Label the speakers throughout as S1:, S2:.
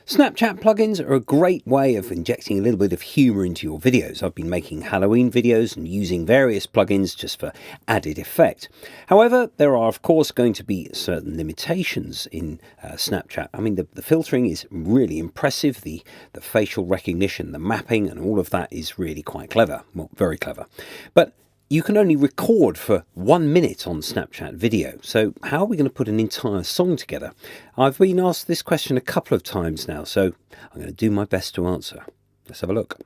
S1: Snapchat plugins are a great way of injecting a little bit of humour into your videos. I've been making Halloween videos and using various plugins just for added effect. However, there are of course going to be certain limitations in Snapchat. I mean, the filtering is really impressive. The facial recognition, the mapping and all of that is really quite clever. Well, very clever. But you can only record for 1 minute on Snapchat video. So how are we going to put an entire song together? I've been asked this question a couple of times now, so I'm going to do my best to answer. Let's have a look.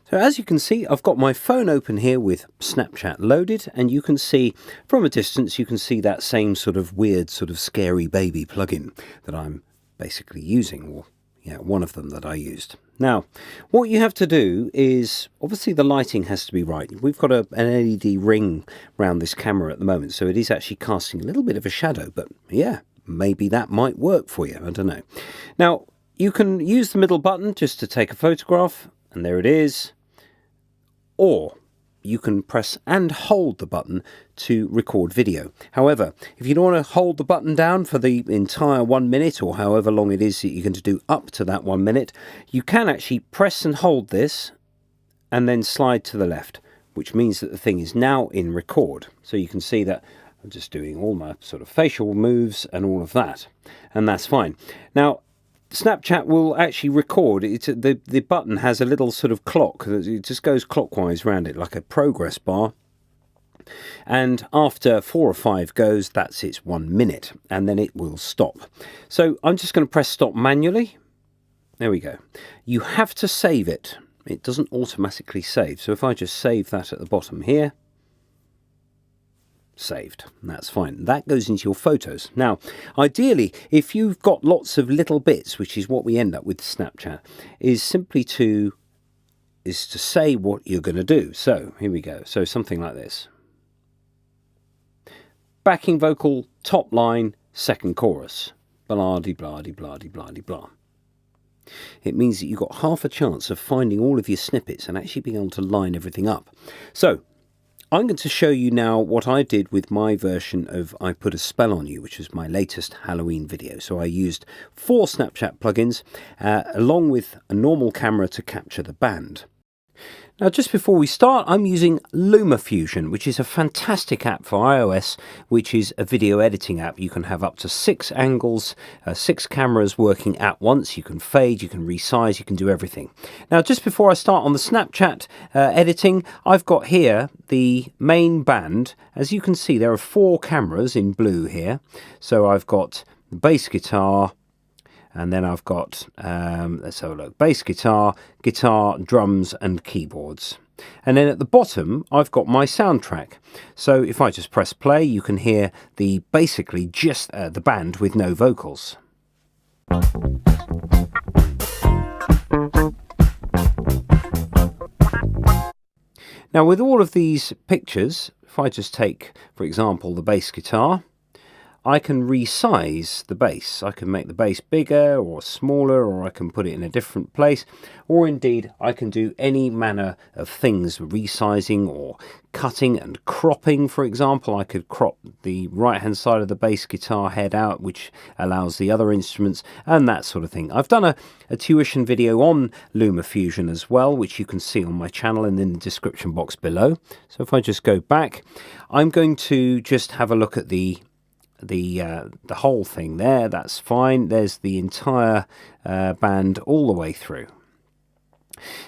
S1: So as you can see, I've got my phone open here with Snapchat loaded, and you can see from a distance, you can see that same sort of weird, sort of scary baby plugin that I'm basically using, or one of them that I used. Now, what you have to do is, obviously the lighting has to be right. We've got an LED ring around this camera at the moment, so it is actually casting a little bit of a shadow, but yeah, maybe that might work for you, I don't know. Now, you can use the middle button just to take a photograph, and there it is, or you can press and hold the button to record video. However, if you don't want to hold the button down for the entire 1 minute or however long it is that you're going to do up to that 1 minute, you can actually press and hold this and then slide to the left, which means that the thing is now in record. So you can see that I'm just doing all my sort of facial moves and all of that, and that's fine. Now, Snapchat will actually record. The button has a little sort of clock. It just goes clockwise around it like a progress bar. And after 4 or 5 goes, that's its 1 minute. And then it will stop. So I'm just going to press stop manually. There we go. You have to save it. It doesn't automatically save. So if I just save that at the bottom here. Saved. That's fine. That goes into your photos. Now, ideally, if you've got lots of little bits, which is what we end up with Snapchat, is simply to say what you're going to do. So here we go. So something like this. Backing vocal, top line, second chorus. Blah-de, blah-de, blah-de, blah-de, blah. It means that you've got half a chance of finding all of your snippets and actually being able to line everything up. So I'm going to show you now what I did with my version of I Put a Spell on You, which was my latest Halloween video. So I used 4 Snapchat plugins along with a normal camera to capture the band. Now, just before we start, I'm using LumaFusion, which is a fantastic app for iOS, which is a video editing app. You can have up to 6 angles, 6 cameras working at once. You can fade, you can resize, you can do everything. Now, just before I start on the Snapchat editing, I've got here the main band. As you can see, there are 4 cameras in blue here. So I've got the bass guitar, and then I've got, let's have a look, bass guitar, guitar, drums and keyboards. And then at the bottom, I've got my soundtrack. So if I just press play, you can hear basically just the band with no vocals. Now with all of these pictures, if I just take, for example, the bass guitar, I can resize the bass. I can make the bass bigger or smaller, or I can put it in a different place, or indeed I can do any manner of things, resizing or cutting and cropping. For example, I could crop the right hand side of the bass guitar head out, which allows the other instruments, and that sort of thing. I've done a tuition video on LumaFusion as well, which you can see on my channel and in the description box below. So if I just go back, I'm going to just have a look at the whole thing there. That's fine. There's the entire band all the way through.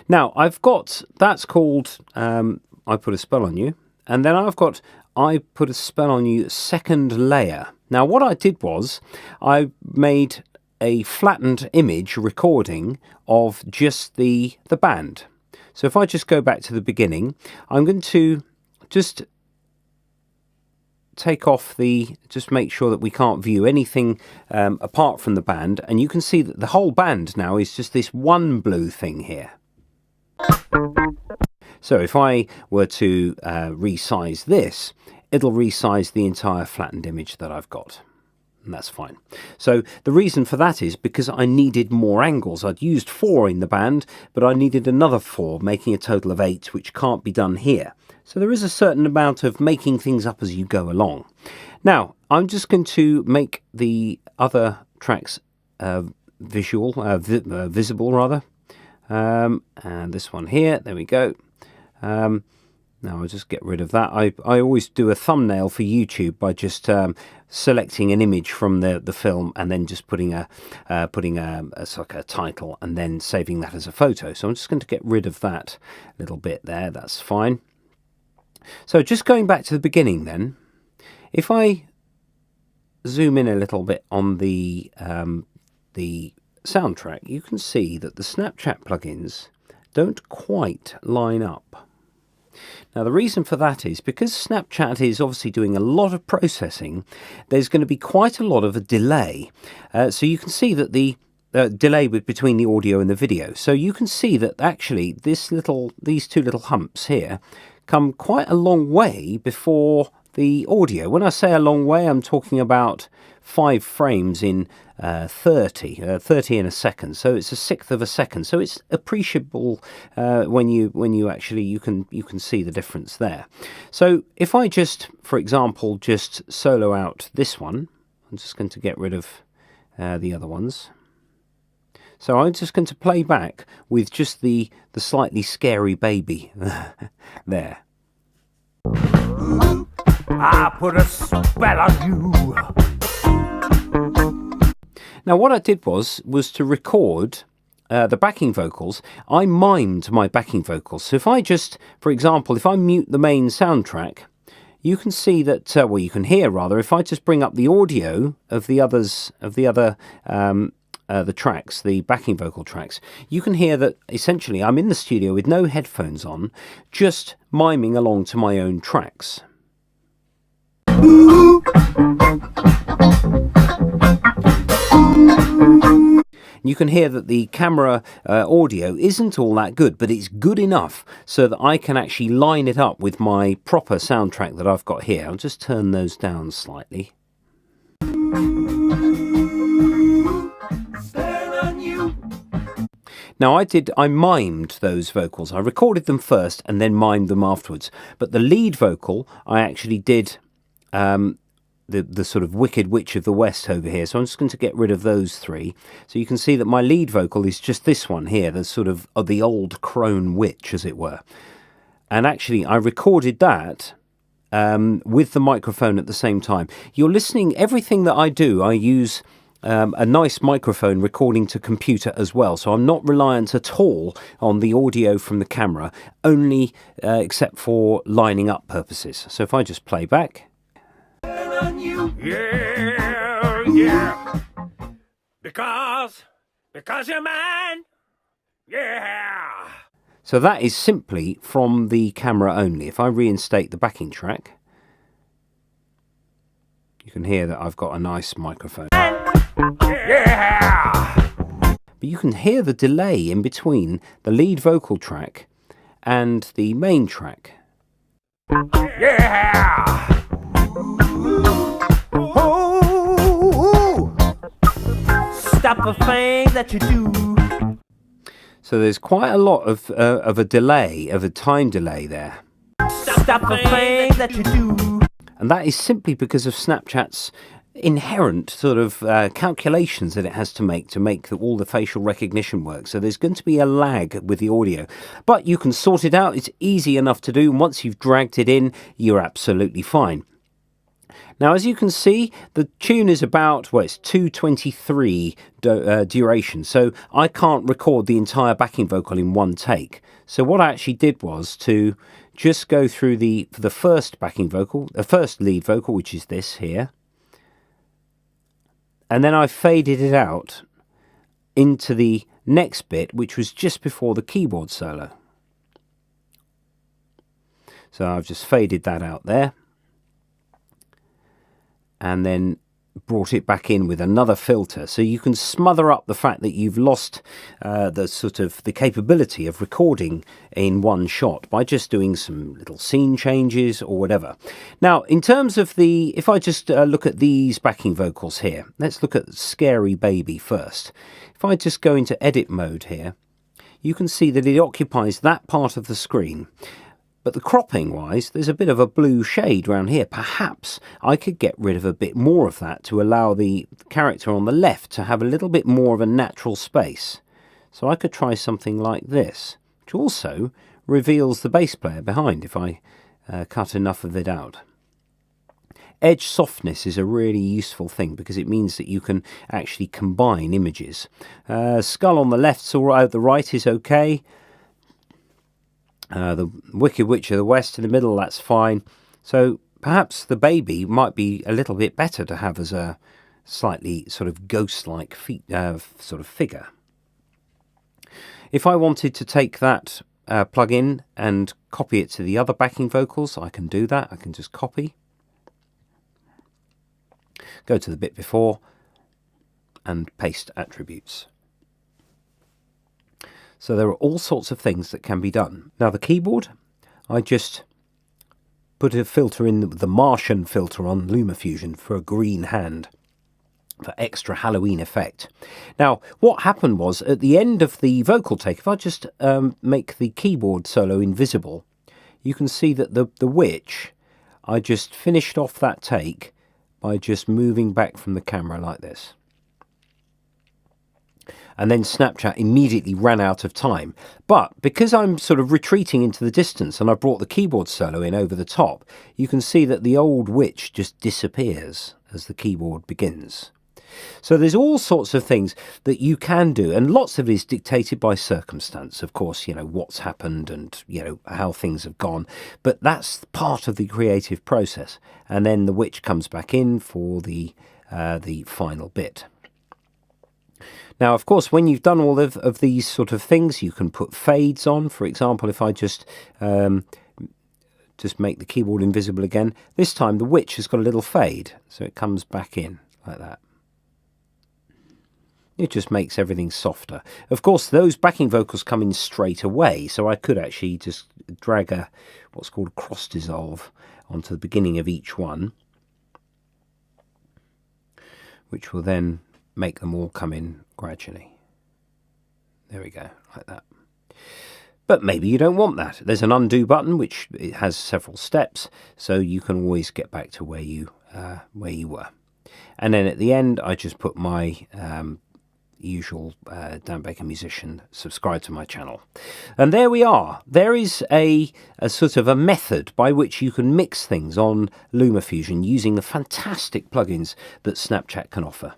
S1: Now I've got, that's called I Put a Spell on You, and then I've got I Put a Spell on You second layer. Now what I did was I made a flattened image recording of just the band. So if I just go back to the beginning, I'm going to just take off just make sure that we can't view anything apart from the band, and you can see that the whole band now is just this one blue thing here. So if I were to resize this, it'll resize the entire flattened image that I've got. And that's fine. So the reason for that is because I needed more angles. I'd used 4 in the band, but I needed another 4, making a total of 8, which can't be done here. So there is a certain amount of making things up as you go along. Now, I'm just going to make the other tracks visible rather. And this one here, there we go. Now I'll just get rid of that. I always do a thumbnail for YouTube by just selecting an image from the film and then just putting a like a title and then saving that as a photo. So I'm just going to get rid of that little bit there. That's fine. So just going back to the beginning then, if I zoom in a little bit on the soundtrack, you can see that the Snapchat plugins don't quite line up. Now the reason for that is because Snapchat is obviously doing a lot of processing, there's going to be quite a lot of a delay. So you can see that the delay between the audio and the video. So you can see that actually these two little humps here come quite a long way before the audio. When I say a long way, I'm talking about 5 frames in 30 in a second. So it's a sixth of a second. So it's appreciable when you actually you can see the difference there. So if I just, for example, just solo out this one, I'm just going to get rid of the other ones. So I'm just going to play back with just the slightly scary baby there. I put a spell on you. Now what I did was to record the backing vocals. I mimed my backing vocals. So if I just, for example, if I mute the main soundtrack, you can see that, well, you can hear rather, if I just bring up the audio of the tracks, the backing vocal tracks, you can hear that essentially I'm in the studio with no headphones on, just miming along to my own tracks. You can hear that the camera audio isn't all that good, but it's good enough so that I can actually line it up with my proper soundtrack that I've got here. I'll just turn those down slightly. Now I mimed those vocals. I recorded them first and then mimed them afterwards. But the lead vocal, I actually did the sort of Wicked Witch of the West over here. So I'm just going to get rid of those 3. So you can see that my lead vocal is just this one here, the sort of the old crone witch, as it were. And actually I recorded that with the microphone at the same time. You're listening, everything that I do, I use a nice microphone recording to computer as well, so I'm not reliant at all on the audio from the camera, only except for lining up purposes. So if I just play back, yeah, because you're mine, yeah. So that is simply from the camera only. If I reinstate the backing track, you can hear that I've got a nice microphone. Yeah! But you can hear the delay in between the lead vocal track and the main track. Yeah! Oh, stop a thing that you do. So there's quite a lot of a delay, of a time delay there. Stop a thing that you do. And that is simply because of Snapchat's inherent sort of calculations that it has to make all the facial recognition work. So there's going to be a lag with the audio, but you can sort it out. It's easy enough to do, and once you've dragged it in, you're absolutely fine. Now, as you can see, the tune is about, well, it's 2:23 duration, so I can't record the entire backing vocal in one take. So what I actually did was to just go through the first backing vocal, the first lead vocal, which is this here, and then I faded it out into the next bit, which was just before the keyboard solo. So I've just faded that out there, and then brought it back in with another filter, so you can smother up the fact that you've lost the capability of recording in one shot by just doing some little scene changes or whatever. Now, in terms of if I just look at these backing vocals here, let's look at Scary Baby first. If I just go into edit mode here, you can see that it occupies that part of the screen. But the cropping wise, there's a bit of a blue shade around here. Perhaps I could get rid of a bit more of that to allow the character on the left to have a little bit more of a natural space. So I could try something like this, which also reveals the bass player behind if I cut enough of it out. Edge softness is a really useful thing because it means that you can actually combine images. Skull on the left, the right is okay. The Wicked Witch of the West in the middle, that's fine. So perhaps the baby might be a little bit better to have as a slightly sort of ghost-like sort of figure. If I wanted to take that plug-in and copy it to the other backing vocals, I can do that. I can just copy, go to the bit before, and paste attributes. So there are all sorts of things that can be done. Now the keyboard, I just put a filter in, the Martian filter on LumaFusion for a green hand, for extra Halloween effect. Now what happened was, at the end of the vocal take, if I just make the keyboard solo invisible, you can see that the witch, I just finished off that take by just moving back from the camera like this. And then Snapchat immediately ran out of time. But because I'm sort of retreating into the distance and I brought the keyboard solo in over the top, you can see that the old witch just disappears as the keyboard begins. So there's all sorts of things that you can do, and lots of it is dictated by circumstance, of course, you know, what's happened and, you know, how things have gone. But that's part of the creative process. And then the witch comes back in for the final bit. Now, of course, when you've done all of these sort of things, you can put fades on. For example, if I just make the keyboard invisible again, this time the witch has got a little fade, so it comes back in like that. It just makes everything softer. Of course, those backing vocals come in straight away, so I could actually just drag what's called cross dissolve onto the beginning of each one, which will then make them all come in gradually. There we go, like that. But maybe you don't want that. There's an undo button which it has several steps, so you can always get back to where you were. And then at the end, I just put my usual Dan Baker Musician, subscribe to my channel. And there we are. There is a sort of a method by which you can mix things on LumaFusion using the fantastic plugins that Snapchat can offer.